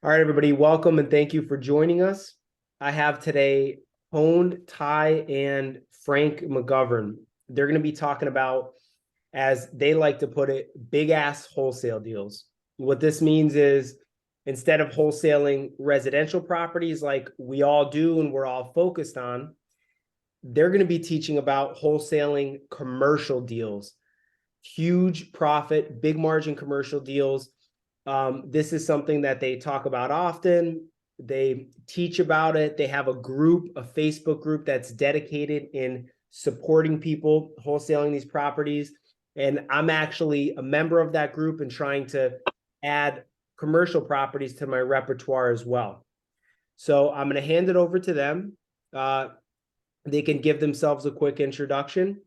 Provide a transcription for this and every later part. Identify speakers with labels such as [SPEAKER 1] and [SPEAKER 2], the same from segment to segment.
[SPEAKER 1] All right, everybody, welcome and thank you for joining us. I have today Hoan, Ty, and Frank McGovern. They're going to be talking about, as they like to put it, big ass wholesale deals. What this means is instead of wholesaling residential properties like we all do and we're all focused on, they're going to be teaching about wholesaling commercial deals, huge profit, big margin commercial deals. This is something that they talk about often. They teach about it. They have a group, a Facebook group that's dedicated in supporting people wholesaling these properties. And I'm actually a member of that group and trying to add commercial properties to my repertoire as well. So I'm going to hand it over to them. They can give themselves a quick introduction,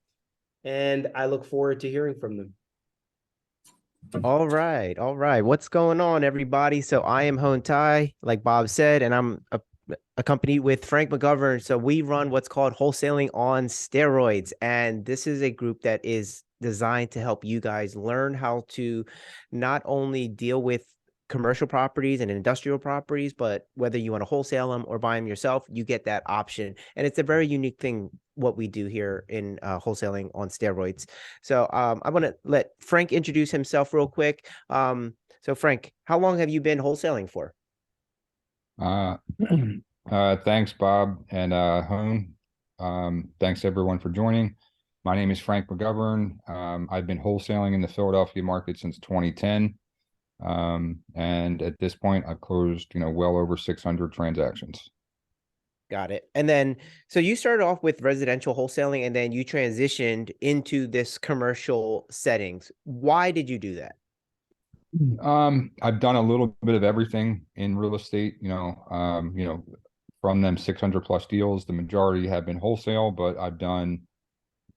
[SPEAKER 1] and I look forward to hearing from them.
[SPEAKER 2] All right. All right. What's going on, everybody? So I am Hoan Tai, like Bob said, and I'm accompanied with Frank McGovern. So we run what's called Wholesaling on Steroids. And this is a group that is designed to help you guys learn how to not only deal with commercial properties and industrial properties, but whether you want to wholesale them or buy them yourself, you get that option. And it's a very unique thing what we do here in wholesaling on steroids. So I want to let Frank introduce himself real quick. So Frank, how long have you been wholesaling for?
[SPEAKER 3] Thanks, Bob and Hoan. Thanks everyone for joining. My name is Frank McGovern. I've been wholesaling in the Philadelphia market since 2010. And at this point, I've closed, well over 600 transactions.
[SPEAKER 2] Got it. And then, so you started off with residential wholesaling and then you transitioned into this commercial settings. Why did you do that?
[SPEAKER 3] I've done a little bit of everything in real estate, from them 600 plus deals, the majority have been wholesale, but I've done,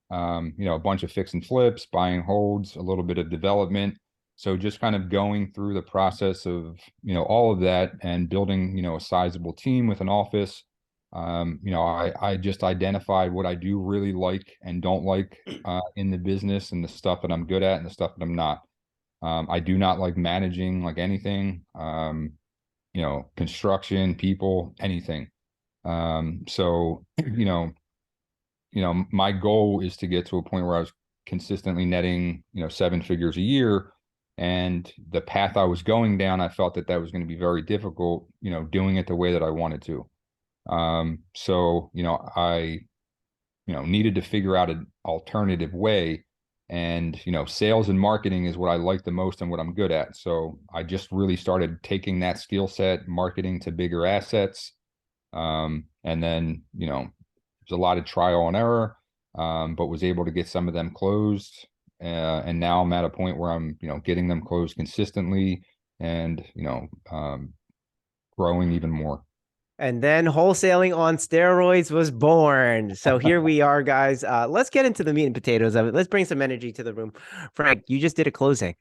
[SPEAKER 3] a bunch of fix and flips, buying holds, a little bit of development. So just kind of going through the process of, all of that and building, a sizable team with an office. I just identified what I do really like and don't like in the business, and the stuff that I'm good at and the stuff that I'm not. I do not like managing like anything, construction, people, anything. So, my goal is to get to a point where I was consistently netting, 7 figures a year. And the path I was going down, I felt that was going to be very difficult, doing it the way that I wanted to. So, I, needed to figure out an alternative way. And, sales and marketing is what I like the most and what I'm good at. So I just really started taking that skill set, marketing to bigger assets. And then, there's a lot of trial and error, but was able to get some of them closed. And now I'm at a point where I'm, getting them closed consistently and, growing even more.
[SPEAKER 2] And then wholesaling on steroids was born. So here we are, guys. Let's get into the meat and potatoes of it. Let's bring some energy to the room. Frank, you just did a closing.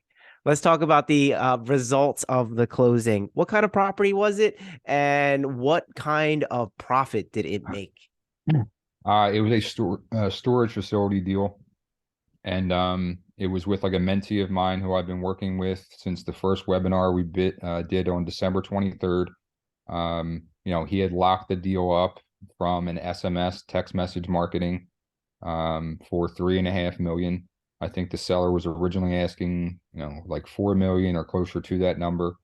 [SPEAKER 2] Let's talk about the results of the closing. What kind of property was it? And what kind of profit did it make?
[SPEAKER 3] It was a storage facility deal. And it was with like a mentee of mine who I've been working with since the first webinar we did on December 23rd. He had locked the deal up from an SMS text message marketing for $3.5 million. I think the seller was originally asking, like 4 million or closer to that number.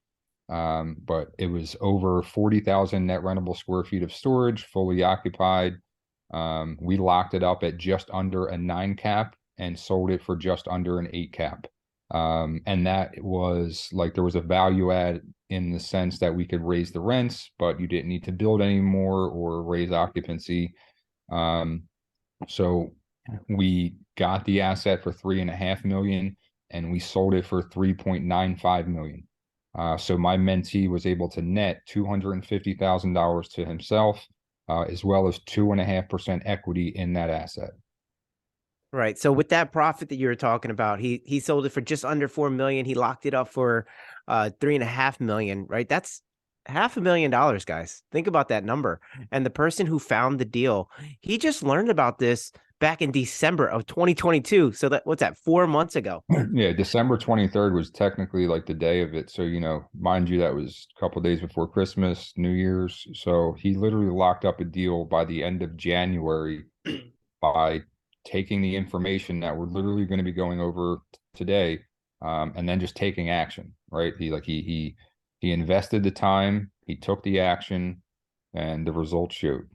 [SPEAKER 3] But it was over 40,000 net rentable square feet of storage, fully occupied. We locked it up at just under a 9 cap and sold it for just under an 8 cap. And that was like, there was a value add in the sense that we could raise the rents, but you didn't need to build anymore or raise occupancy. So we got the asset for $3.5 million and we sold it for $3.95 million. So my mentee was able to net $250,000 to himself, as well as 2.5% equity in that asset.
[SPEAKER 2] Right. So with that profit that you were talking about, he sold it for just under 4 million. He locked it up for $3.5 million, right? That's $500,000, guys. Think about that number. And the person who found the deal, he just learned about this back in December of 2022. So what's that, 4 months ago?
[SPEAKER 3] Yeah, December 23rd was technically like the day of it. So, mind you, that was a couple of days before Christmas, New Year's. So he literally locked up a deal by the end of January by taking the information that we're literally going to be going over today, and then just taking action, right? He invested the time, he took the action, and the results showed.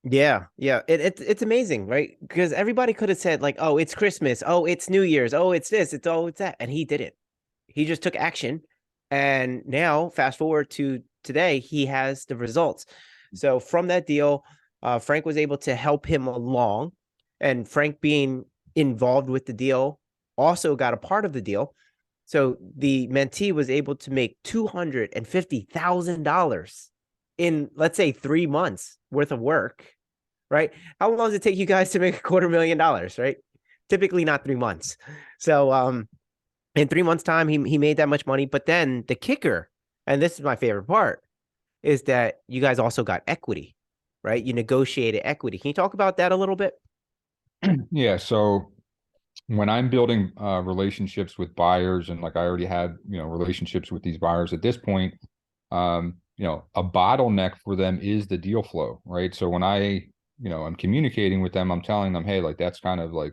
[SPEAKER 2] Yeah, yeah. It's amazing, right? Because everybody could have said like, "Oh, it's Christmas. Oh, it's New Year's. Oh, it's this. It's that," and he didn't. He just took action, and now fast forward to today, he has the results. So from that deal, Frank was able to help him along, and Frank being involved with the deal also got a part of the deal. So the mentee was able to make $250,000 in, let's say, 3 months worth of work, right? How long does it take you guys to make $250,000, right? Typically not 3 months. So in 3 months' time, he made that much money. But then the kicker, and this is my favorite part, is that you guys also got equity, right? You negotiated equity. Can you talk about that a little bit?
[SPEAKER 3] Yeah, so when I'm building relationships with buyers, and like I already had, relationships with these buyers at this point, a bottleneck for them is the deal flow, right? So when I'm communicating with them, I'm telling them, hey, like that's kind of like,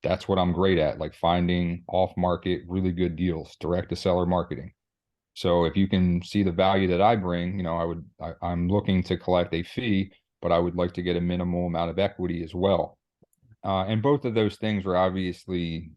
[SPEAKER 3] that's what I'm great at, like finding off market, really good deals, direct to seller marketing. So if you can see the value that I bring, I'm looking to collect a fee, but I would like to get a minimal amount of equity as well. And both of those things are obviously,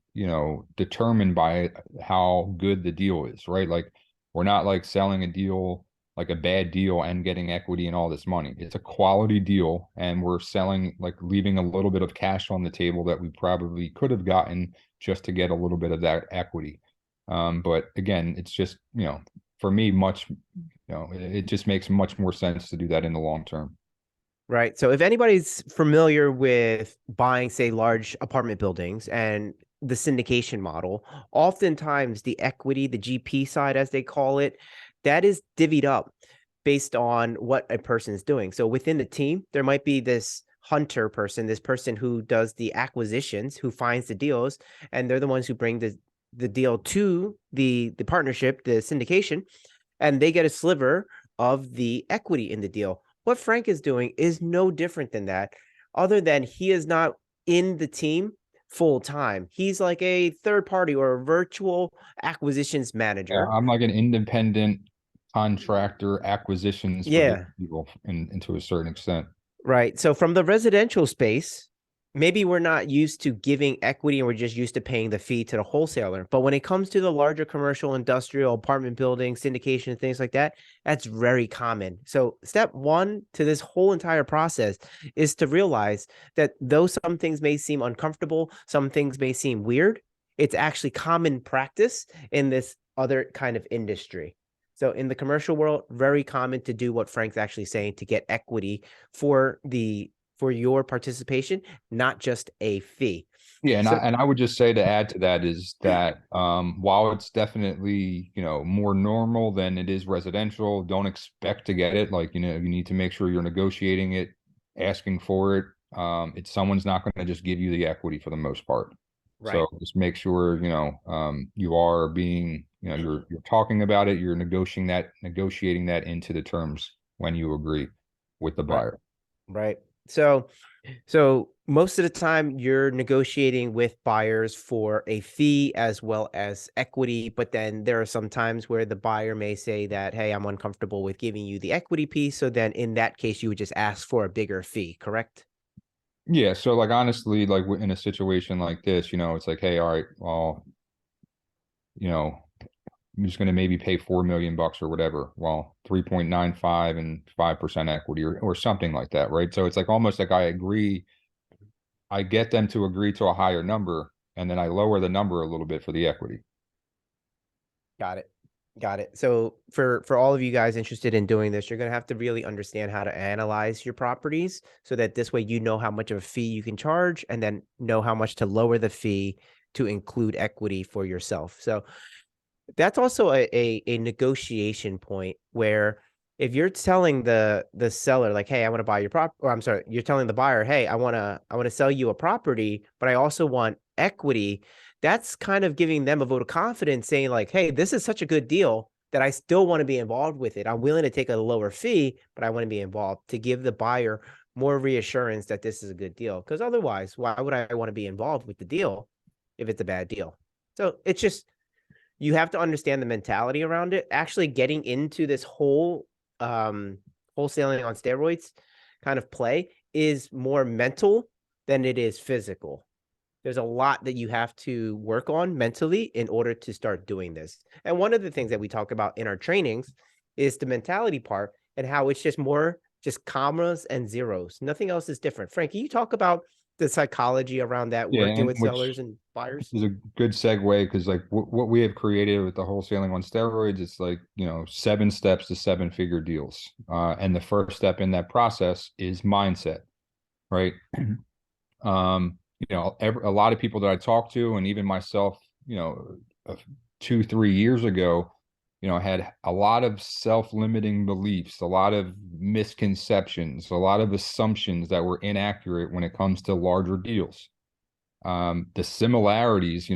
[SPEAKER 3] determined by how good the deal is, right? Like we're not like selling a deal, like a bad deal and getting equity and all this money. It's a quality deal, and we're selling, like leaving a little bit of cash on the table that we probably could have gotten just to get a little bit of that equity. But again, it's just, for me, it just makes much more sense to do that in the long term.
[SPEAKER 2] Right. So if anybody's familiar with buying, say, large apartment buildings and the syndication model, oftentimes the equity, the GP side, as they call it, that is divvied up based on what a person is doing. So within the team, there might be this hunter person, this person who does the acquisitions, who finds the deals, and they're the ones who bring the deal to the partnership, the syndication, and they get a sliver of the equity in the deal. What Frank is doing is no different than that, other than he is not in the team full time. He's like a third party or a virtual acquisitions
[SPEAKER 3] Yeah,
[SPEAKER 2] manager.
[SPEAKER 3] I'm like an independent contractor acquisitions for the
[SPEAKER 2] Yeah.
[SPEAKER 3] people, and to a certain extent.
[SPEAKER 2] Right. So from the residential space, maybe we're not used to giving equity and we're just used to paying the fee to the wholesaler. But when it comes to the larger commercial, industrial, apartment building, syndication, things like that, that's very common. So step one to this whole entire process is to realize that though some things may seem uncomfortable, some things may seem weird, it's actually common practice in this other kind of industry. So in the commercial world, very common to do what Frank's actually saying, to get equity for your participation, not just a fee.
[SPEAKER 3] Yeah, and I
[SPEAKER 2] So
[SPEAKER 3] and I would just say, to add to that, is that while it's definitely, more normal than it is residential, don't expect to get it. Like, you need to make sure you're negotiating it, asking for it. Someone's not going to just give you the equity for the most part.
[SPEAKER 2] right,
[SPEAKER 3] So just make sure, you are being, you're talking about it, you're negotiating that into the terms when you agree with the
[SPEAKER 2] right,
[SPEAKER 3] buyer.
[SPEAKER 2] right. So most of the time you're negotiating with buyers for a fee as well as equity, but then there are some times where the buyer may say that, hey, I'm uncomfortable with giving you the equity piece. So then in that case, you would just ask for a bigger fee, correct?
[SPEAKER 3] Yeah, so like honestly, like in a situation like this, it's like, hey, all right, well, you know, I'm just going to maybe pay 4 million bucks or whatever. Well, 3.95 and 5% equity, or something like that, right? So it's like almost like I get them to agree to a higher number, and then I lower the number a little bit for the equity.
[SPEAKER 2] Got it. Got it. So for all of you guys interested in doing this, you're going to have to really understand how to analyze your properties so that this way you know how much of a fee you can charge and then know how much to lower the fee to include equity for yourself. So that's also a negotiation point where if you're telling the seller like, hey, I want to buy your prop, or I'm sorry, you're telling the buyer, hey, I want to sell you a property, but I also want equity. That's kind of giving them a vote of confidence, saying like, hey, this is such a good deal that I still want to be involved with it. I'm willing to take a lower fee, but I want to be involved, to give the buyer more reassurance that this is a good deal. Because otherwise, why would I want to be involved with the deal if it's a bad deal? So it's just, you have to understand the mentality around it. Actually getting into this whole wholesaling on steroids kind of play is more mental than it is physical. There's a lot that you have to work on mentally in order to start doing this. And one of the things that we talk about in our trainings is the mentality part, and how it's just more just commas and zeros. Nothing else is different. Frank, can you talk about the psychology around that,
[SPEAKER 3] Yeah,
[SPEAKER 2] working
[SPEAKER 3] and
[SPEAKER 2] with sellers and buyers?
[SPEAKER 3] is a good segue, because like what we have created with the wholesaling on steroids, it's like, 7 steps to 7-figure deals. And the first step in that process is mindset, right? A lot of people that I talk to, and even myself, 2-3 years ago, had a lot of self-limiting beliefs, a lot of misconceptions, a lot of assumptions that were inaccurate when it comes to larger deals. The similarities,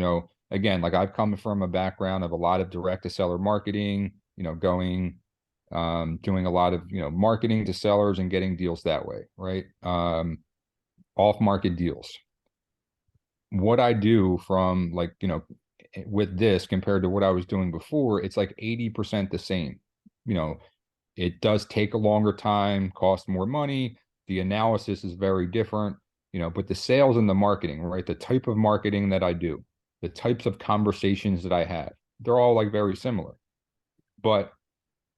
[SPEAKER 3] again, like I've come from a background of a lot of direct to seller marketing, doing a lot of, marketing to sellers and getting deals that way, right? Off market deals. What I do from like, with this compared to what I was doing before, it's like 80% the same. It does take a longer time, cost more money. The analysis is very different, but the sales and the marketing, right? The type of marketing that I do, the types of conversations that I have, they're all like very similar. But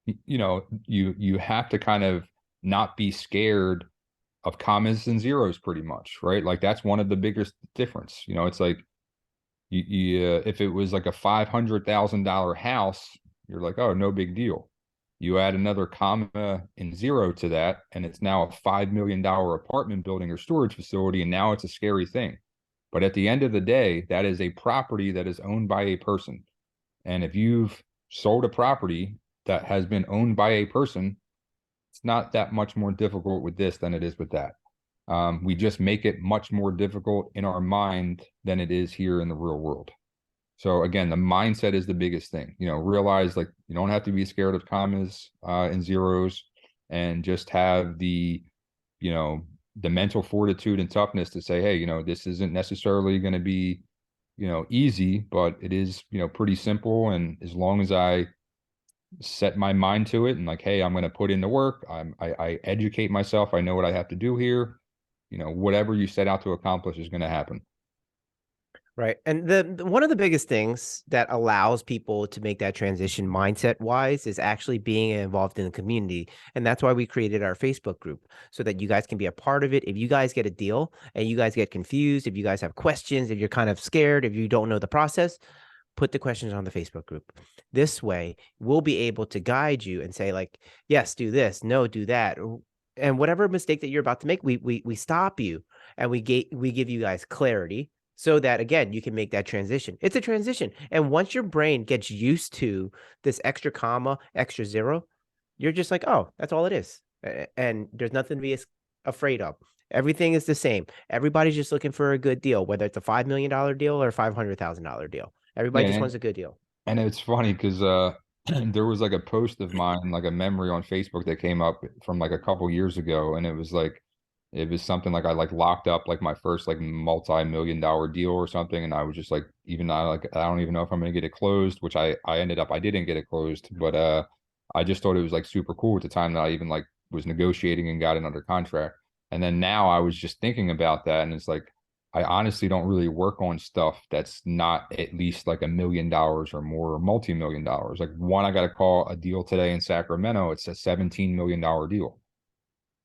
[SPEAKER 3] you have to kind of not be scared of commas and zeros pretty much, right? Like that's one of the biggest difference. It's like if it was like a $500,000 house, you're like, oh, no big deal. You add another comma and zero to that, and it's now a $5 million apartment building or storage facility, and now it's a scary thing. But at the end of the day, that is a property that is owned by a person. And if you've sold a property that has been owned by a person, it's not that much more difficult with this than it is with that. We just make it much more difficult in our mind than it is here in the real world. So again, the mindset is the biggest thing. Realize like you don't have to be scared of commas and zeros, and just have the mental fortitude and toughness to say, hey, this isn't necessarily going to be easy, but it is pretty simple. And as long as I set my mind to it and like, hey, I'm going to put in the work, I educate myself, I know what I have to do here, whatever you set out to accomplish is going to happen.
[SPEAKER 2] Right. And one of the biggest things that allows people to make that transition mindset wise is actually being involved in the community. And that's why we created our Facebook group, so that you guys can be a part of it. If you guys get a deal and you guys get confused, if you guys have questions, if you're kind of scared, if you don't know the process, put the questions on the Facebook group. This way, we'll be able to guide you and say like, yes, do this, no, do that. And whatever mistake that you're about to make, we stop you, and we give you guys clarity, so that again you can make that transition. It's a transition, and once your brain gets used to this extra comma, extra zero, you're just like, oh, that's all it is, and there's nothing to be afraid of. Everything is the same. Everybody's just looking for a good deal, whether it's a $5 million deal or a $500,000 deal. Everybody
[SPEAKER 3] Yeah,
[SPEAKER 2] just wants a good deal.
[SPEAKER 3] and it's funny because there was like a post of mine, like a memory on Facebook that came up from like a couple years ago, and it was something like I like locked up like my first like multi-million-dollar deal or something, and I was just like, I don't even know if I'm gonna get it closed, which I didn't get it closed, but I just thought it was like super cool at the time that I even like was negotiating and got it under contract. And then now I was just thinking about that, and it's like I honestly don't really work on stuff that's not at least like $1 million or more, or multi-million dollars. Like I got to call a deal today in Sacramento. It's a $17 million deal.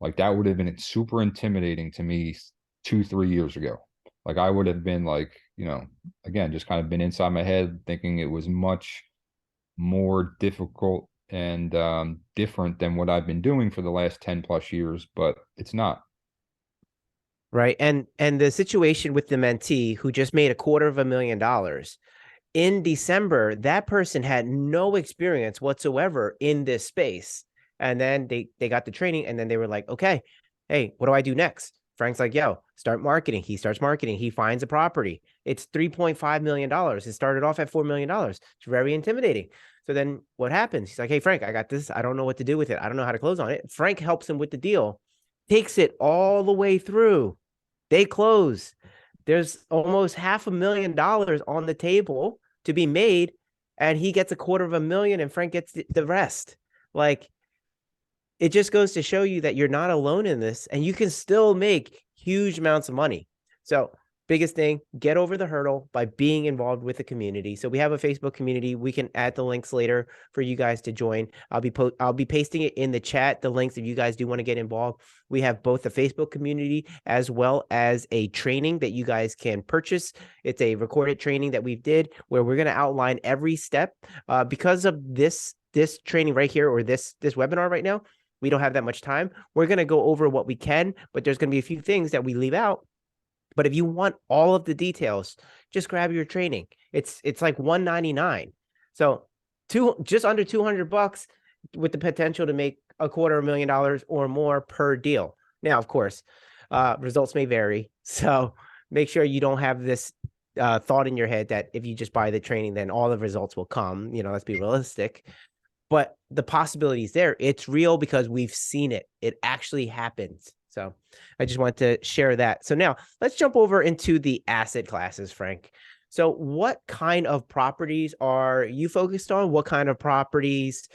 [SPEAKER 3] Like that would have been super intimidating to me 2-3 years ago. Like I would have been like, again, just kind of been inside my head thinking it was much more difficult and different than what I've been doing for the last 10 plus years, but it's not.
[SPEAKER 2] Right. And the situation with the mentee who just made $250,000 in December, that person had no experience whatsoever in this space. And then they got the training, and then they were like, okay, hey, what do I do next? Frank's like, yo, start marketing. He starts marketing. He finds a property. It's $3.5 million. It started off at $4 million. It's very intimidating. So then what happens? He's like, hey, Frank, I got this. I don't know what to do with it. I don't know how to close on it. Frank helps him with the deal, takes it all the way through. They close. There's almost $500,000 on the table to be made, and he gets $250,000 and Frank gets the rest. Like, it just goes to show you that you're not alone in this, and you can still make huge amounts of money. So biggest thing, get over the hurdle by being involved with the community. So we have a Facebook community. We can add the links later for you guys to join. I'll be pasting it in the chat, the links, if you guys do want to get involved. We have both the Facebook community as well as a training that you guys can purchase. It's a recorded training that we did where we're going to outline every step. Because of this training right here, or this webinar right now, we don't have that much time. We're going to go over what we can, but there's going to be a few things that we leave out. But if you want all of the details, just grab your training. It's like $199. So just under $200 with the potential to make $250,000 or more per deal. Now, of course, results may vary. So make sure you don't have this thought in your head that if you just buy the training, then all the results will come. Let's be realistic. But the possibility is there. It's real because we've seen it. It actually happens. So I just want to share that. So now let's jump over into the asset classes, Frank. So what kind of properties are you focused on? What kind of properties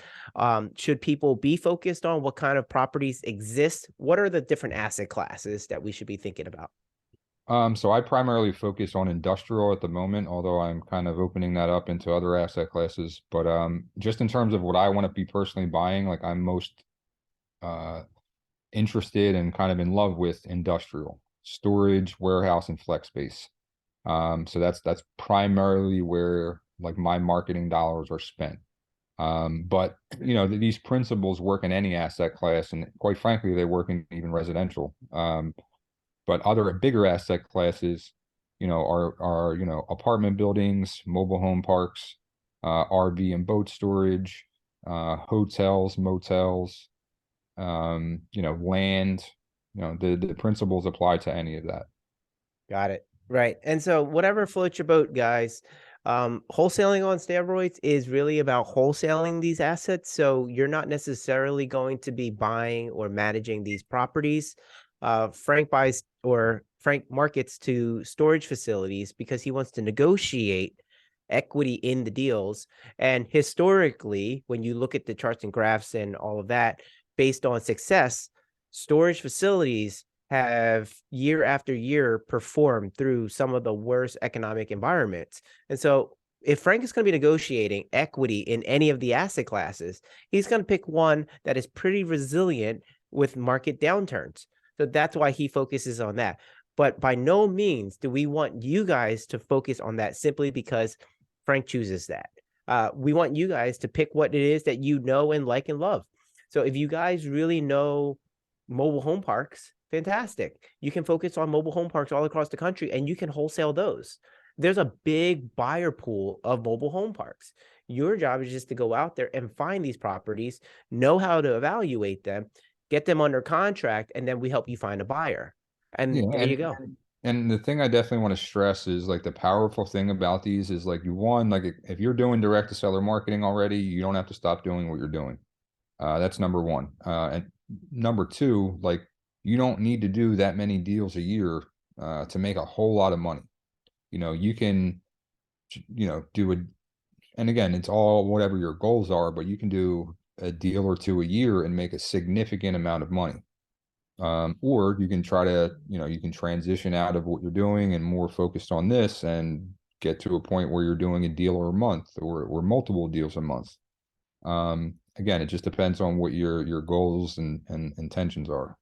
[SPEAKER 2] should people be focused on? What kind of properties exist? What are the different asset classes that we should be thinking about?
[SPEAKER 3] So I primarily focus on industrial at the moment, although I'm kind of opening that up into other asset classes. But just in terms of what I want to be personally buying, like I'm most interested and kind of in love with industrial storage, warehouse, and flex space. So that's primarily where like my marketing dollars are spent. But these principles work in any asset class, and quite frankly, they work in even residential. But other bigger asset classes, are apartment buildings, mobile home parks, RV and boat storage, hotels, motels, land. The principles apply to any of that.
[SPEAKER 2] Got it. Right. And so whatever floats your boat, guys, wholesaling on steroids is really about wholesaling these assets. So you're not necessarily going to be buying or managing these properties. Frank markets to storage facilities because he wants to negotiate equity in the deals. And historically, when you look at the charts and graphs and all of that, based on success, storage facilities have year after year performed through some of the worst economic environments. And so if Frank is going to be negotiating equity in any of the asset classes, he's going to pick one that is pretty resilient with market downturns. So that's why he focuses on that. But by no means do we want you guys to focus on that simply because Frank chooses that. We want you guys to pick what it is that you know and like and love. So if you guys really know mobile home parks, fantastic. You can focus on mobile home parks all across the country and you can wholesale those. There's a big buyer pool of mobile home parks. Your job is just to go out there and find these properties, know how to evaluate them, get them under contract, and then we help you find a buyer. And there you go.
[SPEAKER 3] And the thing I definitely want to stress is like the powerful thing about these is like like if you're doing direct to seller marketing already, you don't have to stop doing what you're doing. That's number one. And number two, like you don't need to do that many deals a year to make a whole lot of money. You can, do it. And again, it's all whatever your goals are, but you can do a deal or two a year and make a significant amount of money. Or you can try to, you can transition out of what you're doing and more focused on this and get to a point where you're doing a deal a month or multiple deals a month. Again, it just depends on what your goals and intentions are.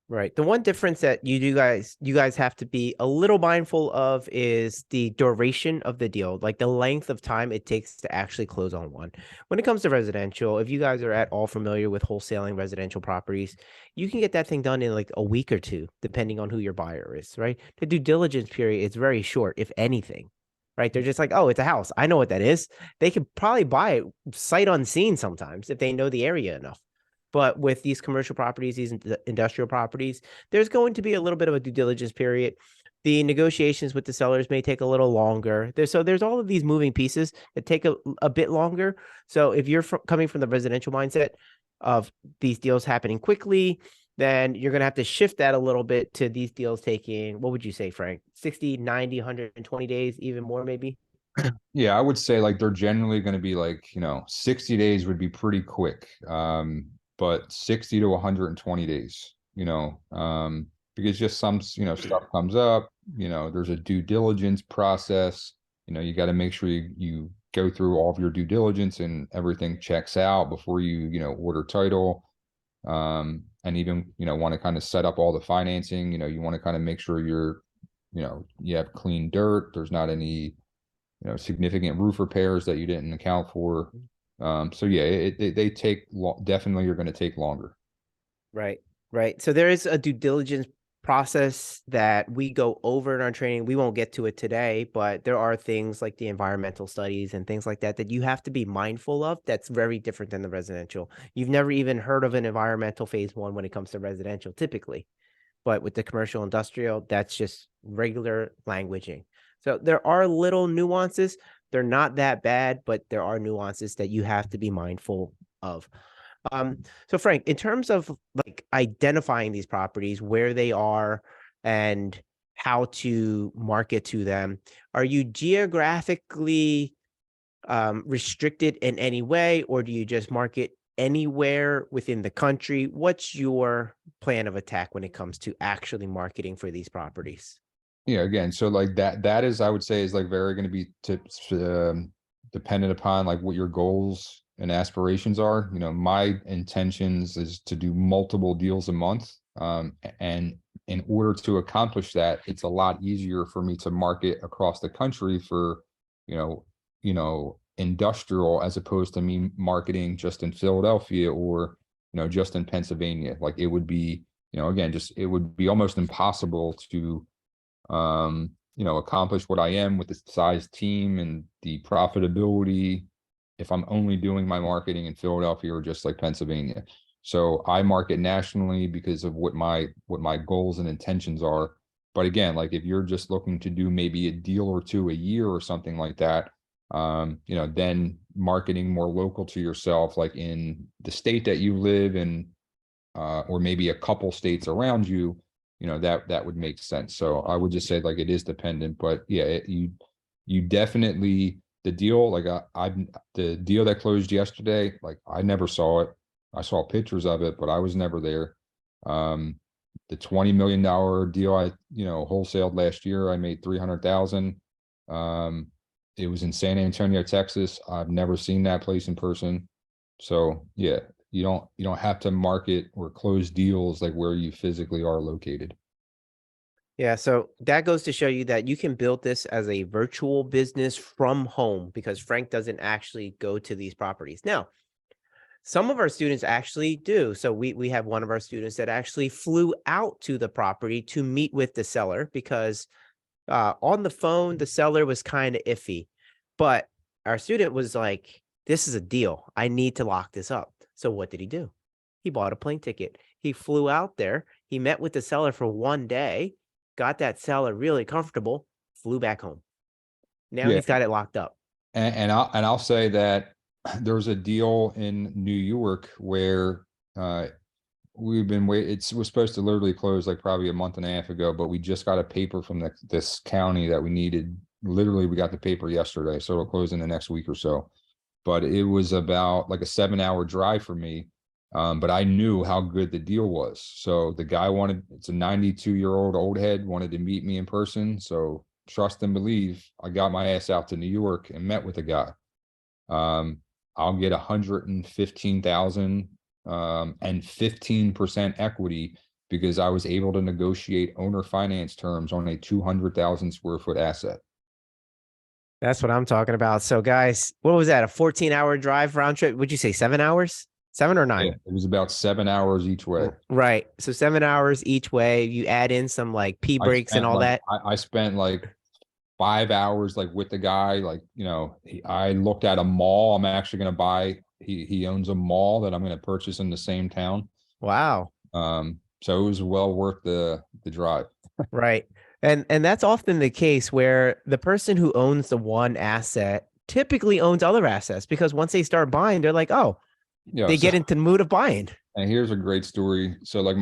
[SPEAKER 2] Right. The one difference that you guys have to be a little mindful of is the duration of the deal, like the length of time it takes to actually close on one. When it comes to residential, if you guys are at all familiar with wholesaling residential properties, you can get that thing done in like a week or two, depending on who your buyer is, right? The due diligence period is very short, if anything, right? They're just like, oh, it's a house. I know what that is. They could probably buy it sight unseen sometimes if they know the area enough. But with these commercial properties, these industrial properties, there's going to be a little bit of a due diligence period. The negotiations with the sellers may take a little longer. There's all of these moving pieces that take a bit longer. So if you're coming from the residential mindset of these deals happening quickly, then you're going to have to shift that a little bit to these deals taking, what would you say, Frank? 60, 90, 120 days, even more maybe?
[SPEAKER 3] Yeah, I would say like they're generally going to be like, 60 days would be pretty quick. But 60 to 120 days, because just some, stuff comes up, there's a due diligence process. You got to make sure you go through all of your due diligence and everything checks out before you, order title. And even, want to kind of set up all the financing, you want to kind of make sure you have clean dirt. There's not any, significant roof repairs that you didn't account for. So yeah, they take definitely are going to take longer.
[SPEAKER 2] Right, right. So there is a due diligence process that we go over in our training. We won't get to it today, but there are things like the environmental studies and things like that that you have to be mindful of. That's very different than the residential. You've never even heard of an environmental phase one when it comes to residential typically, but with the commercial industrial, that's just regular languaging. So there are little nuances. They're not that bad, but there are nuances that you have to be mindful of. So Frank, in terms of like identifying these properties, where they are and how to market to them, are you geographically restricted in any way, or do you just market anywhere within the country? What's your plan of attack when it comes to actually marketing for these properties?
[SPEAKER 3] Yeah, again, so like that is, I would say, is like very going to be dependent upon like what your goals and aspirations are. My intentions is to do multiple deals a month. And in order to accomplish that, it's a lot easier for me to market across the country for, industrial, as opposed to me marketing just in Philadelphia or, just in Pennsylvania. Like it would be, again, it would be almost impossible to accomplish what I am with the size team and the profitability if I'm only doing my marketing in Philadelphia or just like Pennsylvania. So I market nationally because of what my goals and intentions are. But again, like if you're just looking to do maybe a deal or two a year or something like that, then marketing more local to yourself, like in the state that you live in, or maybe a couple states around you, that would make sense. So I would just say like it is dependent, but yeah, you definitely, the deal, like the deal that closed yesterday, like I never saw it. I saw pictures of it, but I was never there. The $20 million deal I, wholesaled last year, I made 300,000. It was in San Antonio, Texas. I've never seen that place in person. So yeah, you don't have to market or close deals like where you physically are located.
[SPEAKER 2] Yeah, so that goes to show you that you can build this as a virtual business from home because Frank doesn't actually go to these properties. Now, some of our students actually do. So we have one of our students that actually flew out to the property to meet with the seller because on the phone, the seller was kind of iffy. But our student was like, this is a deal. I need to lock this up. So what did he do? He bought a plane ticket. He flew out there. He met with the seller for one day, got that seller really comfortable, flew back home. Now
[SPEAKER 3] Yeah,
[SPEAKER 2] he's got it locked up.
[SPEAKER 3] and I'll say that there's a deal in New York where we've been waiting. It was supposed to literally close like probably a month and a half ago, but we just got a paper from this county that we needed. Literally, we got the paper yesterday, so it'll close in the next week or so. But it was about like a 7-hour drive for me. But I knew how good the deal was. So the guy it's a 92-year-old old head, wanted to meet me in person. So trust and believe, I got my ass out to New York and met with the guy. I'll get 115,000 and 15% equity because I was able to negotiate owner finance terms on a 200,000 square foot asset.
[SPEAKER 2] That's what I'm talking about. So guys, what was that? A 14-hour drive round trip? Would you say 7 hours? 7 or 9?
[SPEAKER 3] Yeah, it was about 7 hours each way.
[SPEAKER 2] Right. So 7 hours each way. You add in some like pee breaks and all that.
[SPEAKER 3] I spent like 5 hours like with the guy. Like, I looked at a mall. I'm actually going to buy he owns a mall that I'm going to purchase in the same town.
[SPEAKER 2] Wow.
[SPEAKER 3] So it was well worth the drive.
[SPEAKER 2] Right. And that's often the case where the person who owns the one asset typically owns other assets, because once they start buying, they're like, oh,
[SPEAKER 3] Yeah.
[SPEAKER 2] they
[SPEAKER 3] So,
[SPEAKER 2] get into the mood of buying.
[SPEAKER 3] and here's a great story. So like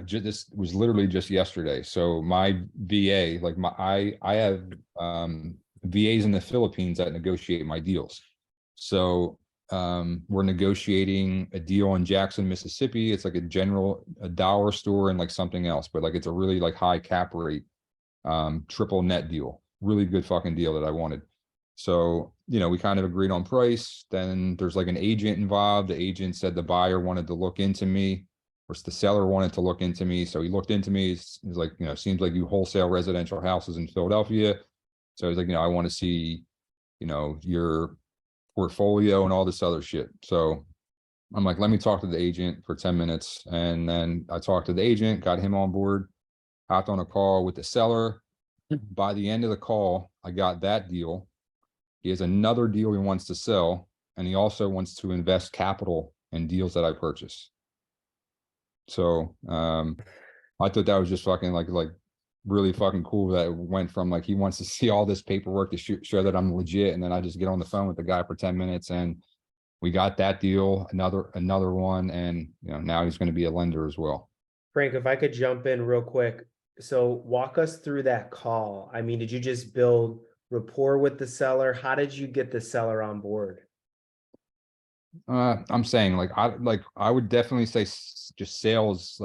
[SPEAKER 3] this was literally just yesterday. So my VA, like I have VAs in the Philippines that negotiate my deals. So we're negotiating a deal in Jackson, Mississippi. It's like a dollar store and like something else, but like it's a really like high cap rate triple net deal. Really good fucking deal that I wanted. So, we kind of agreed on price. Then there's like an agent involved. The agent said the buyer wanted to look into me, or the seller wanted to look into me. So he looked into me. He's like, seems like you wholesale residential houses in Philadelphia. So he's like, I want to see, your portfolio and all this other shit. So I'm like, let me talk to the agent for 10 minutes. And then I talked to the agent, got him on board, hopped on a call with the seller. By the end of the call, I got that deal. He has another deal he wants to sell, and he also wants to invest capital in deals that I purchase. So I thought that was just fucking like really fucking cool that it went from like he wants to see all this paperwork to show that I'm legit, and then I just get on the phone with the guy for 10 minutes and we got that deal, another one, and now he's going to be a lender as well.
[SPEAKER 1] Frank, if I could jump in real quick. So walk us through that call. I mean, did you just build rapport with the seller? How did you get the seller on board?
[SPEAKER 3] I'm saying I would definitely say just sales,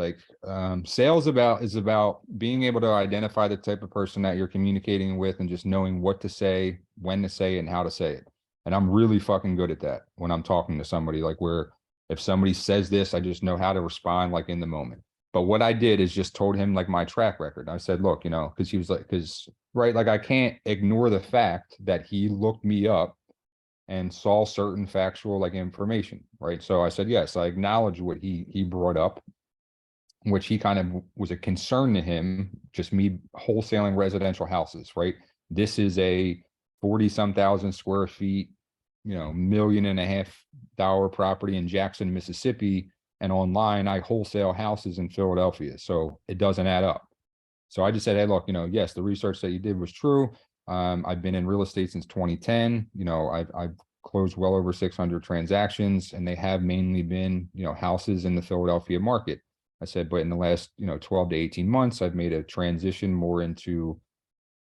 [SPEAKER 3] sales is about being able to identify the type of person that you're communicating with and just knowing what to say, when to say it, and how to say it. And I'm really fucking good at that when I'm talking to somebody, like where if somebody says this, I just know how to respond like in the moment. But what I did is just told him like my track record. I said, look, because he was like, right, like I can't ignore the fact that he looked me up and saw certain factual like information, right? So I said, yes, I acknowledge what he brought up, which he kind of was a concern to him, just me wholesaling residential houses, right? This is a 40-some thousand square feet, $1.5 million property in Jackson, Mississippi. And online, I wholesale houses in Philadelphia. So it doesn't add up. So I just said, hey, look, yes, the research that you did was true. I've been in real estate since 2010. I've closed well over 600 transactions, and they have mainly been, houses in the Philadelphia market. I said, but in the last, 12 to 18 months, I've made a transition more into,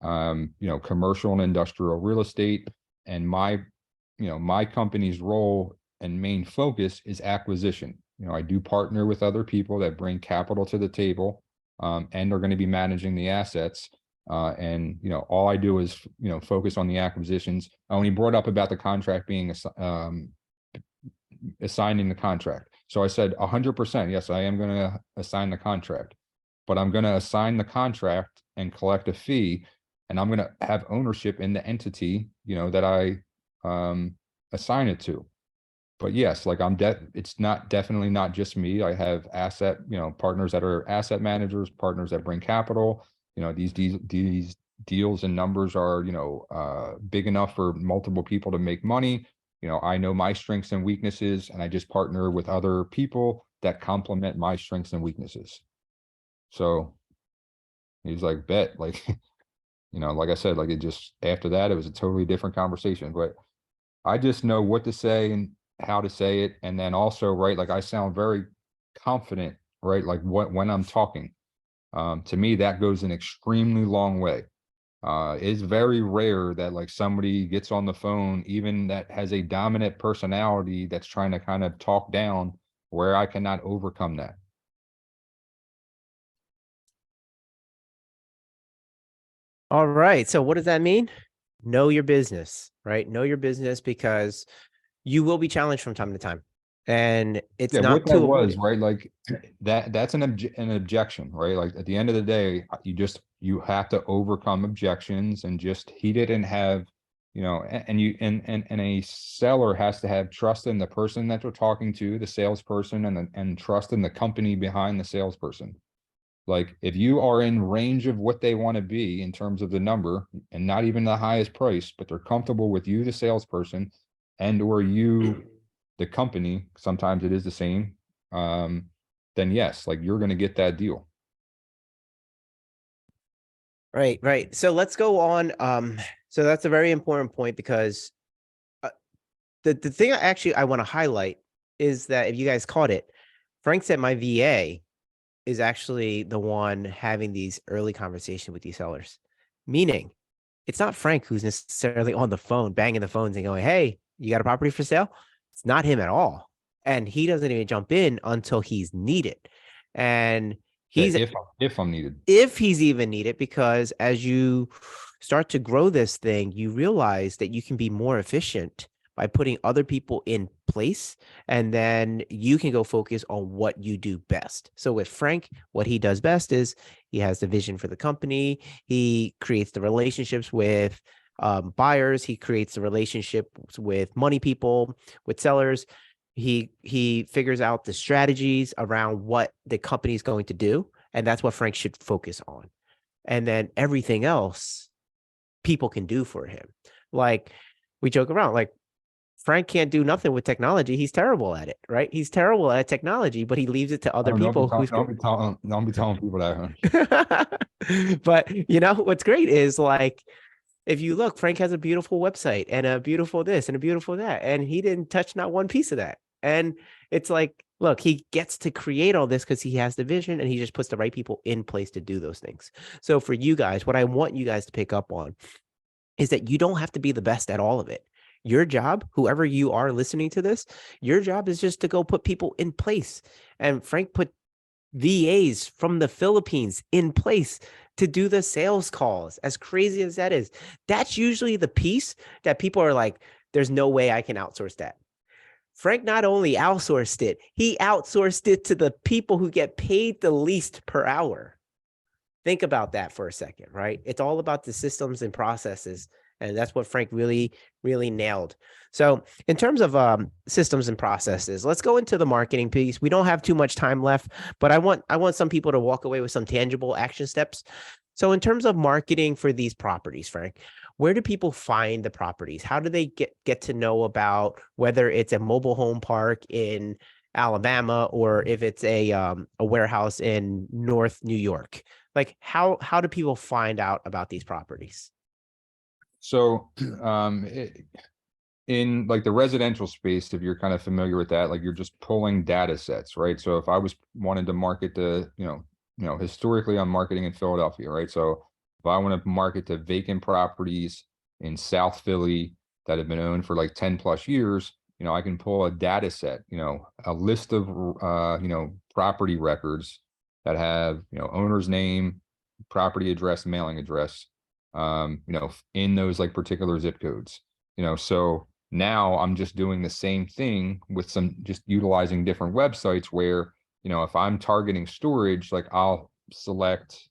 [SPEAKER 3] commercial and industrial real estate. And my company's role and main focus is acquisition. I do partner with other people that bring capital to the table, and are going to be managing the assets. And all I do is focus on the acquisitions. When he brought up about the contract being assigning the contract, so I said 100%, yes, I am going to assign the contract, but I'm going to assign the contract and collect a fee, and I'm going to have ownership in the entity that I assign it to. But yes, like it's definitely not just me. I have partners that are asset managers, partners that bring capital. These deals and numbers are, big enough for multiple people to make money. I know my strengths and weaknesses, and I just partner with other people that complement my strengths and weaknesses. So he's like, bet, like, like I said, like it just, after that, it was a totally different conversation, but I just know what to say and how to say it. And then also, right, like I sound very confident, right? Like when I'm talking, to me, that goes an extremely long way. It's very rare that like somebody gets on the phone, even that has a dominant personality, that's trying to kind of talk down, where I cannot overcome that.
[SPEAKER 2] All right. So what does that mean? Know your business, right? Know your business, because you will be challenged from time to time. And it's
[SPEAKER 3] Yeah, what
[SPEAKER 2] not
[SPEAKER 3] that
[SPEAKER 2] to avoid
[SPEAKER 3] was,
[SPEAKER 2] it.
[SPEAKER 3] right? Like that's an objection, right? Like at the end of the day, you have to overcome objections, and just he didn't have, and a seller has to have trust in the person that they're talking to, the salesperson, and trust in the company behind the salesperson. Like if you are in range of what they want to be in terms of the number, and not even the highest price, but they're comfortable with you, the salesperson, and or you the company, sometimes it is the same, then yes, like you're going to get that deal.
[SPEAKER 2] Right, right. So let's go on. So that's a very important point because the thing I want to highlight is that if you guys caught it, Frank said my VA is actually the one having these early conversations with these sellers, meaning it's not Frank who's necessarily on the phone, banging the phones and going, "Hey, you got a property for sale?" It's not him at all. And he doesn't even jump in until he's needed. And he's
[SPEAKER 3] if I'm needed.
[SPEAKER 2] if he's even needed, because as you start to grow this thing, you realize that you can be more efficient by putting other people in place, and then you can go focus on what you do best. So with Frank, what he does best is he has the vision for the company. He creates the relationships with buyers. He creates the relationships with money people, with sellers. He figures out the strategies around what the company is going to do, and that's what Frank should focus on. And then everything else people can do for him. Like we joke around, like Frank can't do nothing with technology. He's terrible at it, right? He's terrible at technology, but he leaves it to other people.
[SPEAKER 3] Don't be telling people that.
[SPEAKER 2] But you know what's great is, like, if you look, Frank has a beautiful website and a beautiful this and a beautiful that, and he didn't touch not one piece of that. And it's like, look, he gets to create all this because he has the vision and he just puts the right people in place to do those things. So for you guys, what I want you guys to pick up on is that you don't have to be the best at all of it. Your job, whoever you are listening to this, your job is just to go put people in place. And Frank put VAs from the Philippines in place to do the sales calls. As crazy as that is, that's usually the piece that people are like, there's no way I can outsource that. Frank not only outsourced it, he outsourced it to the people who get paid the least per hour. Think about that for a second, right? It's all about the systems and processes. And that's what Frank really, really nailed. So in terms of systems and processes, let's go into the marketing piece. We don't have too much time left, but I want some people to walk away with some tangible action steps. So in terms of marketing for these properties, Frank, where do people find the properties? How do they get to know about whether it's a mobile home park in Alabama or if it's a warehouse in North New York? Like how do people find out about these properties?
[SPEAKER 3] So, in like the residential space, if you're kind of familiar with that, like you're just pulling data sets, right? So if I was wanted to market the, historically I'm marketing in Philadelphia, right? So if I want to market to vacant properties in South Philly that have been owned for like 10 plus years, I can pull a data set, a list of, property records that have, owner's name, property address, mailing address, in those like particular zip codes, so now I'm just doing the same thing with just utilizing different websites where, if I'm targeting storage, like I'll select,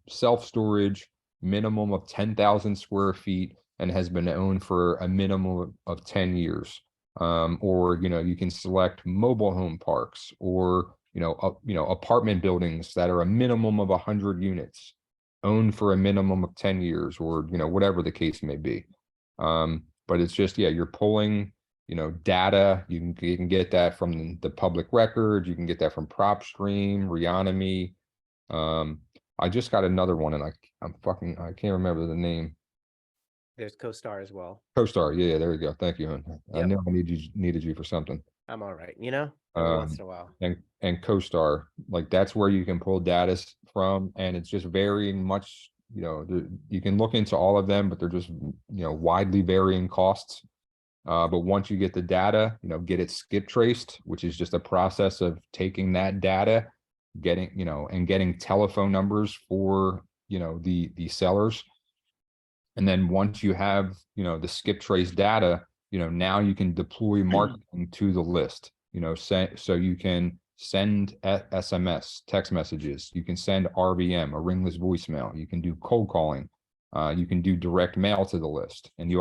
[SPEAKER 3] self-storage, minimum of 10,000 square feet and has been owned for a minimum of 10 years. Or, you can select mobile home parks or, apartment buildings that are a minimum of 100 units owned for a minimum of 10 years or, whatever the case may be. But it's just, you're pulling, data. You can get that from the public record. You can get that from PropStream, Reonomy. I just got another one and I can't remember the name.
[SPEAKER 2] There's CoStar as well.
[SPEAKER 3] CoStar. Yeah, there you go. Thank you, Hoan. I
[SPEAKER 2] Yep.
[SPEAKER 3] knew I needed you for something.
[SPEAKER 2] I'm all right, every once in a while.
[SPEAKER 3] And CoStar, like that's where you can pull data from, and it's just varying much, you can look into all of them, but they're just, widely varying costs. But once you get the data, get it skip traced, which is just a process of taking that data, getting telephone numbers for, the sellers. And then once you have, the skip trace data, now you can deploy marketing to the list, so you can send SMS, text messages, you can send RVM, a ringless voicemail, you can do cold calling, you can do direct mail to the list. And you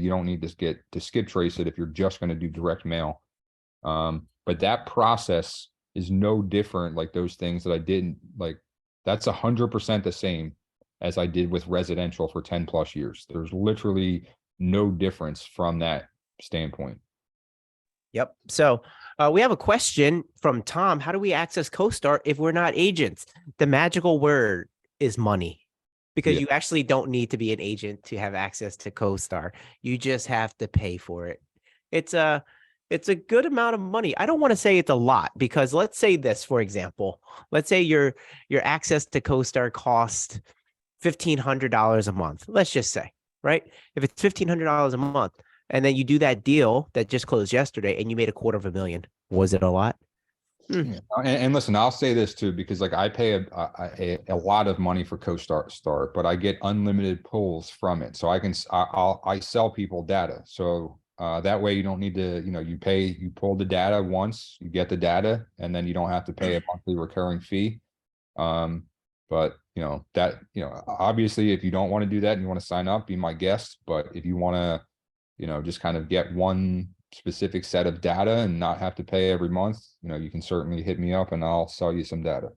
[SPEAKER 3] don't need to skip trace it if you're just going to do direct mail. But that process is no different, like those things that I didn't like, that's 100% the same as I did with residential for 10 plus years. There's literally no difference from that standpoint.
[SPEAKER 2] Yep. So we have a question from Tom. How do we access CoStar if we're not agents? The magical word is money, because
[SPEAKER 3] Yeah.
[SPEAKER 2] you actually don't need to be an agent to have access to CoStar. You just have to pay for it. It's a good amount of money. I don't want to say it's a lot, because let's say this, for example, let's say your access to CoStar costs $1,500 a month. Let's just say, right? If it's $1,500 a month, and then you do that deal that just closed yesterday and you made $250,000, was it a lot?
[SPEAKER 3] Yeah. And listen, I'll say this too, because like I pay a lot of money for CoStar, but I get unlimited pulls from it. So I sell people data. So that way you don't need to, you pull the data once, you get the data, and then you don't have to pay a monthly recurring fee. But obviously if you don't want to do that and you want to sign up, be my guest. But if you want to, just kind of get one specific set of data and not have to pay every month, you can certainly hit me up and I'll sell you some data.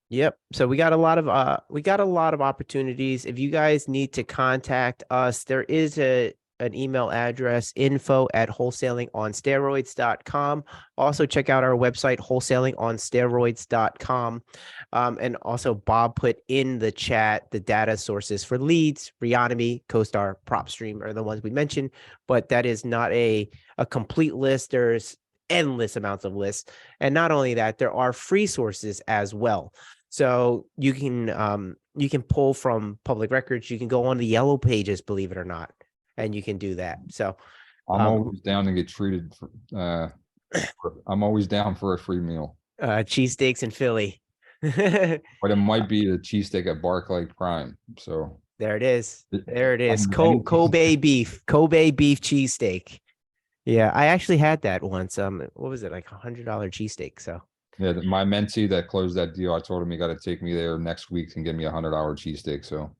[SPEAKER 2] Yep. So we got a lot of opportunities. If you guys need to contact us, there is an email address, info@wholesalingOnSteroids.com. Also check out our website, wholesalingOnSteroids.com. And also Bob put in the chat the data sources for leads, Reonomy, CoStar, PropStream are the ones we mentioned, but that is not a complete list. There's endless amounts of lists. And not only that, there are free sources as well. So you can pull from public records. You can go on the yellow pages, believe it or not, and you can do that. So
[SPEAKER 3] I'm always down to get treated for, I'm always down for a free meal.
[SPEAKER 2] Cheesesteaks in Philly.
[SPEAKER 3] But it might be the cheesesteak at Barclay Prime. So
[SPEAKER 2] there it is. There it is.
[SPEAKER 3] Any-
[SPEAKER 2] Kobe beef cheesesteak. Yeah, I actually had that once. What was it, like $100 cheesesteak? So
[SPEAKER 3] Yeah, my mentee that closed that deal, I told him he got to take me there next week and give me $100 cheesesteak. So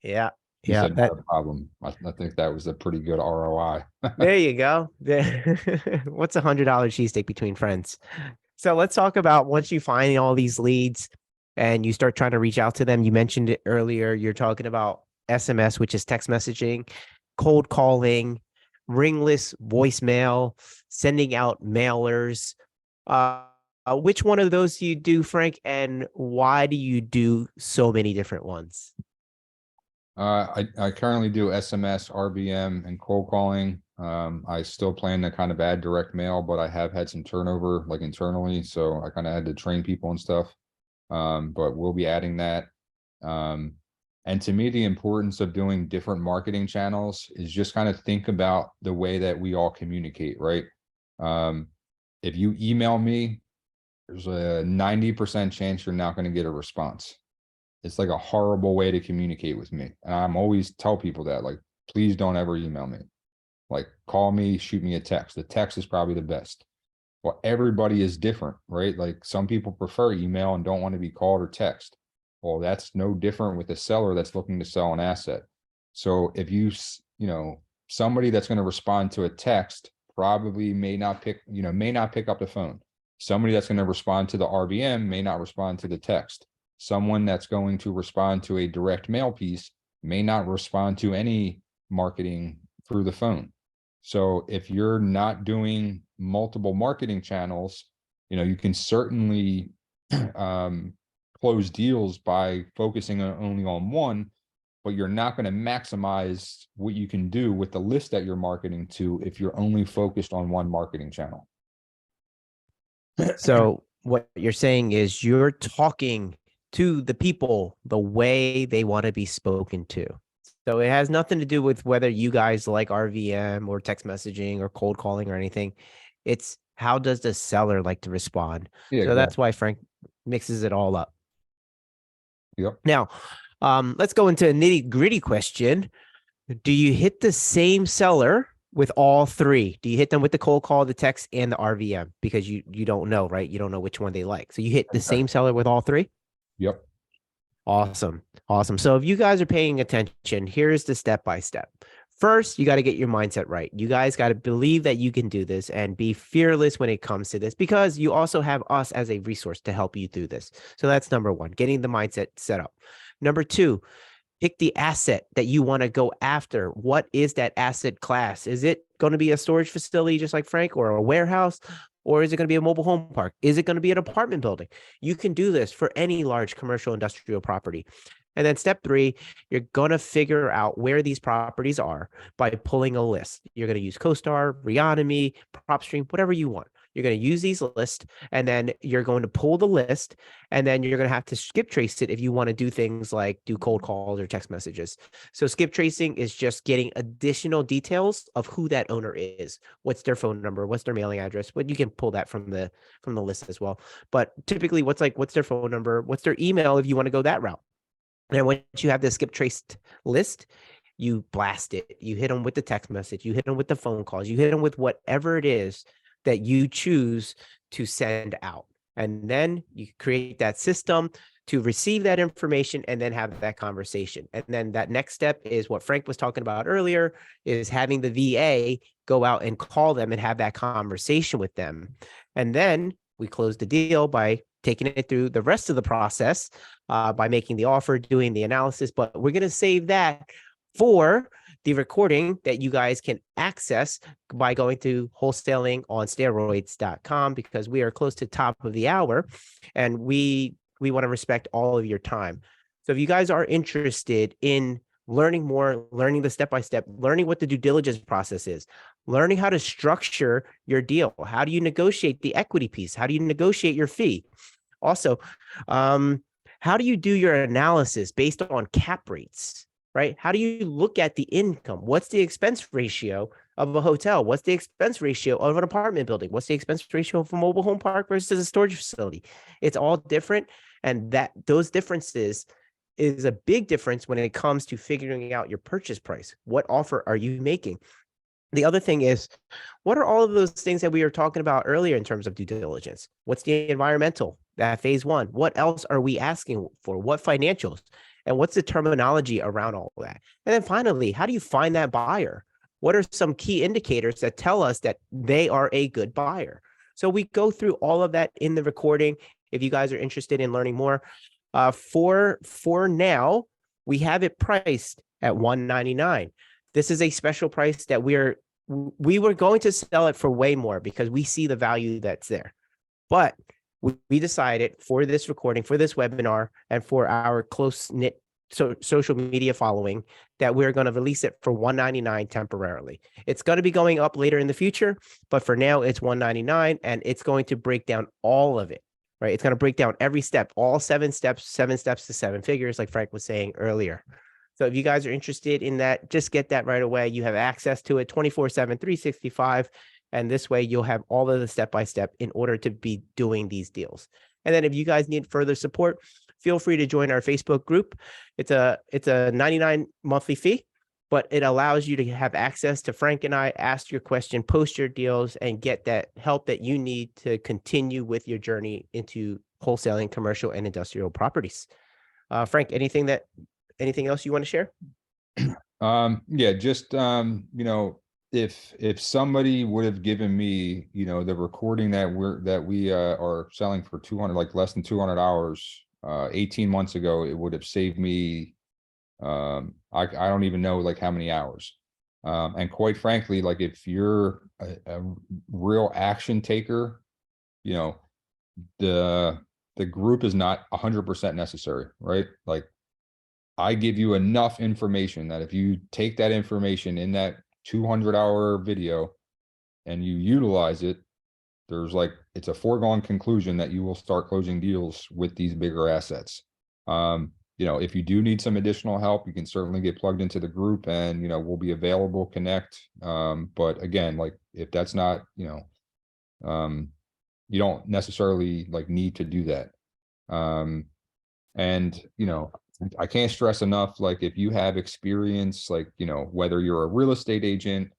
[SPEAKER 2] yeah,
[SPEAKER 3] he said, not a problem. I think that was a pretty good ROI.
[SPEAKER 2] there you go. What's $100 cheesesteak between friends? So let's talk about, once you find all these leads and you start trying to reach out to them. You mentioned it earlier. You're talking about SMS, which is text messaging, cold calling, ringless voicemail, sending out mailers. Which one of those do you do, Frank? And why do you do so many different ones?
[SPEAKER 3] I currently do SMS, RBM, and cold calling. I still plan to kind of add direct mail, but I have had some turnover like internally, so I kind of had to train people and stuff. But we'll be adding that. And to me, the importance of doing different marketing channels is just kind of think about the way that we all communicate, right? If you email me, there's a 90% chance you're not going to get a response. It's like a horrible way to communicate with me. And I'm always tell people that, like, please don't ever email me. Like, call me, shoot me a text. The text is probably the best. Well, everybody is different, right? Like some people prefer email and don't want to be called or text. Well, that's no different with a seller that's looking to sell an asset. So if somebody that's going to respond to a text probably may not pick up the phone. Somebody that's going to respond to the RBM may not respond to the text. Someone that's going to respond to a direct mail piece may not respond to any marketing through the phone. So if you're not doing multiple marketing channels, you can certainly close deals by focusing only on one, but you're not going to maximize what you can do with the list that you're marketing to if you're only focused on one marketing channel.
[SPEAKER 2] So what you're saying is you're talking to the people the way they want to be spoken to. So it has nothing to do with whether you guys like RVM or text messaging or cold calling or anything. It's how does the seller like to respond?
[SPEAKER 3] Yeah,
[SPEAKER 2] so that's why Frank mixes it all up.
[SPEAKER 3] Yep.
[SPEAKER 2] Now, let's go into a nitty-gritty question. Do you hit the same seller with all three? Do you hit them with the cold call, the text, and the RVM? Because you don't know, right? You don't know which one they like. So you hit the same seller with all three?
[SPEAKER 3] Yep.
[SPEAKER 2] Awesome. So if you guys are paying attention, here's the step-by-step. First, you got to get your mindset right. You guys got to believe that you can do this and be fearless when it comes to this, because you also have us as a resource to help you through this. So that's number one, getting the mindset set up. Number two, Pick the asset that you want to go after. What is that asset class? Is it going to be a storage facility just like Frank, or a warehouse? Or is it going to be a mobile home park? Is it going to be an apartment building? You can do this for any large commercial industrial property. And then step 3, you're going to figure out where these properties are by pulling a list. You're going to use CoStar, Reonomy, PropStream, whatever you want. You're going to use these lists, and then you're going to pull the list, and then you're going to have to skip trace it if you want to do things like do cold calls or text messages. So skip tracing is just getting additional details of who that owner is. What's their phone number? What's their mailing address? But you can pull that from the list as well. But typically, what's their phone number? What's their email if you want to go that route? And once you have the skip traced list, you blast it. You hit them with the text message. You hit them with the phone calls. You hit them with whatever it is that you choose to send out. And then you create that system to receive that information and then have that conversation. And then that next step is what Frank was talking about earlier, is having the VA go out and call them and have that conversation with them. And then we close the deal by taking it through the rest of the process, by making the offer, doing the analysis. But we're going to save that for the recording that you guys can access by going to wholesalingонsteroids.com, because we are close to top of the hour and we want to respect all of your time. So if you guys are interested in learning more, learning the step-by-step, learning what the due diligence process is, learning how to structure your deal, how do you negotiate the equity piece? How do you negotiate your fee? Also, how do you do your analysis based on cap rates? Right? How do you look at the income? What's the expense ratio of a hotel? What's the expense ratio of an apartment building? What's the expense ratio of a mobile home park versus a storage facility? It's all different. And those differences is a big difference when it comes to figuring out your purchase price. What offer are you making? The other thing is, what are all of those things that we were talking about earlier in terms of due diligence? What's the environmental, that phase 1? What else are we asking for? What financials? And what's the terminology around all of that? And then finally, how do you find that buyer? What are some key indicators that tell us that they are a good buyer? So we go through all of that in the recording. If you guys are interested in learning more, for now, we have it priced at $199. This is a special price that we were going to sell it for way more because we see the value that's there. But we decided for this recording, for this webinar, and for our close-knit social media following, that we're going to release it for $199 temporarily. It's going to be going up later in the future, but for now it's $199, and it's going to break down all of it, right? It's going to break down every step, all 7 steps to 7 figures, like Frank was saying earlier. So if you guys are interested in that, just get that right away. You have access to it 24/7, 365. And this way you'll have all of the step-by-step in order to be doing these deals. And then if you guys need further support, feel free to join our Facebook group. It's a $99 monthly fee, but it allows you to have access to Frank and I, ask your question, post your deals, and get that help that you need to continue with your journey into wholesaling commercial and industrial properties. Frank, anything else you want to share?
[SPEAKER 3] Yeah, just if somebody would have given me, the recording that we are selling for 200, like less than 200 hours, 18 months ago, it would have saved me, I don't even know like how many hours. And quite frankly, like if you're a real action taker, the group is not 100% necessary, right? Like I give you enough information that if you take that information in that 200-hour video and you utilize it, it's a foregone conclusion that you will start closing deals with these bigger assets. If you do need some additional help, you can certainly get plugged into the group, and we'll be available, connect. But again, like if that's not, you don't necessarily like need to do that. And I can't stress enough, like if you have experience, like, whether you're a real estate agent,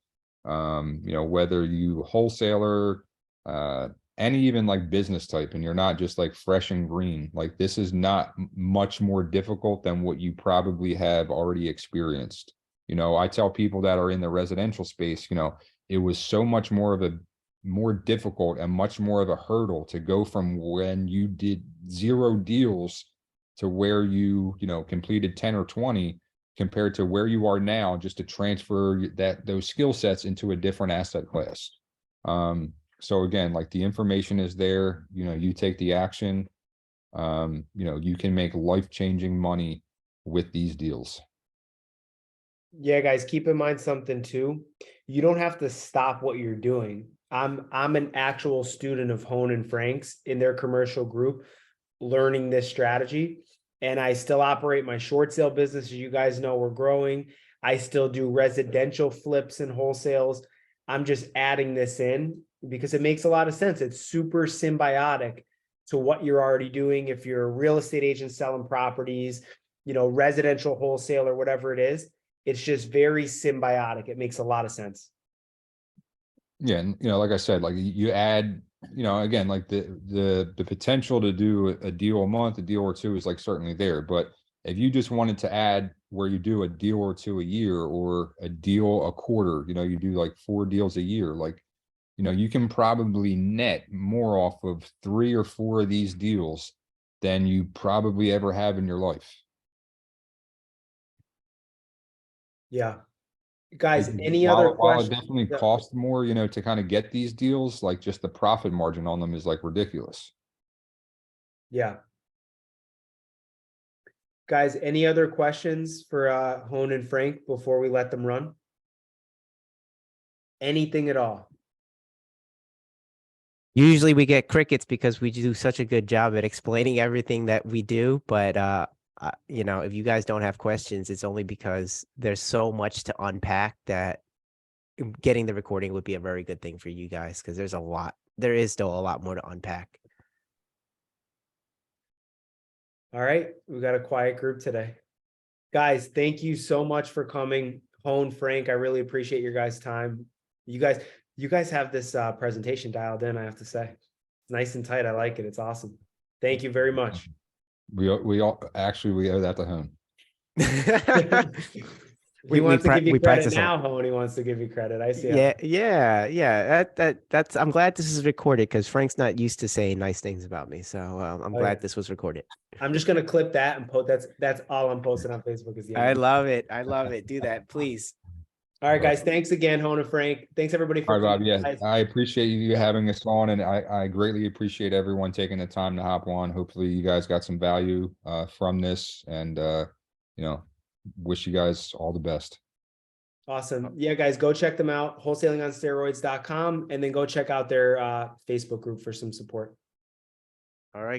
[SPEAKER 3] whether you wholesaler, any even like business type, and you're not just like fresh and green, like this is not much more difficult than what you probably have already experienced. I tell people that are in the residential space, it was so much more difficult and much more of a hurdle to go from when you did 0 deals to where you completed 10 or 20 compared to where you are now, just to transfer those skill sets into a different asset class. So again, like the information is there, you take the action, you can make life-changing money with these deals.
[SPEAKER 1] Yeah, guys, keep in mind something too. You don't have to stop what you're doing. I'm an actual student of Hoan and Frank's in their commercial group, learning this strategy. And I still operate my short sale business. As you guys know, we're growing. I still do residential flips and wholesales. I'm just adding this in because it makes a lot of sense. It's super symbiotic to what you're already doing. If you're a real estate agent selling properties, residential wholesale or whatever it is, it's just very symbiotic. It makes a lot of sense.
[SPEAKER 3] Yeah, and like I said, like you add, again, like the potential to do a deal a month, a deal or two is like certainly there. But if you just wanted to add where you do a deal or two a year or a deal a quarter, you do like 4 deals a year, like, you can probably net more off of 3 or 4 of these deals than you probably ever have in your life.
[SPEAKER 1] Yeah. Guys,
[SPEAKER 3] Because
[SPEAKER 1] any other
[SPEAKER 3] while it
[SPEAKER 1] questions?
[SPEAKER 3] definitely
[SPEAKER 1] Yeah.
[SPEAKER 3] costs more, to kind of get these deals, like just the profit margin on them is like ridiculous.
[SPEAKER 1] Yeah. Guys, any other questions for Hoan and Frank before we let them run? Anything at all?
[SPEAKER 2] Usually we get crickets because we do such a good job at explaining everything that we do. But, if you guys don't have questions, it's only because there's so much to unpack that getting the recording would be a very good thing for you guys because there is still a lot more to unpack.
[SPEAKER 1] All right. We got a quiet group today. Guys, thank you so much for coming. Hoan, Frank, I really appreciate your guys' time. You guys have this presentation dialed in, I have to say. It's nice and tight. I like it. It's awesome. Thank you very much.
[SPEAKER 3] We owe that to him.
[SPEAKER 1] He wants to give you
[SPEAKER 2] we
[SPEAKER 1] credit
[SPEAKER 2] practice a lot.
[SPEAKER 1] now, Hoan. He wants to give you credit. I see.
[SPEAKER 2] Yeah. That's. I'm glad this is recorded because Frank's not used to saying nice things about me. So I'm glad this was recorded.
[SPEAKER 1] I'm just gonna clip that and post. That's all I'm posting on Facebook is the
[SPEAKER 2] I
[SPEAKER 1] end.
[SPEAKER 2] love it. I love it. Do that, please.
[SPEAKER 1] All right, guys. Thanks again, Hoan and Frank. Thanks everybody for
[SPEAKER 3] All right, Bob.
[SPEAKER 1] coming,
[SPEAKER 3] Yeah,
[SPEAKER 1] guys.
[SPEAKER 3] I appreciate you having us on, and I greatly appreciate everyone taking the time to hop on. Hopefully, you guys got some value from this, and wish you guys all the best.
[SPEAKER 1] Awesome. Yeah, guys, go check them out, wholesalingонsteroids.com, and then go check out their Facebook group for some support.
[SPEAKER 2] All right.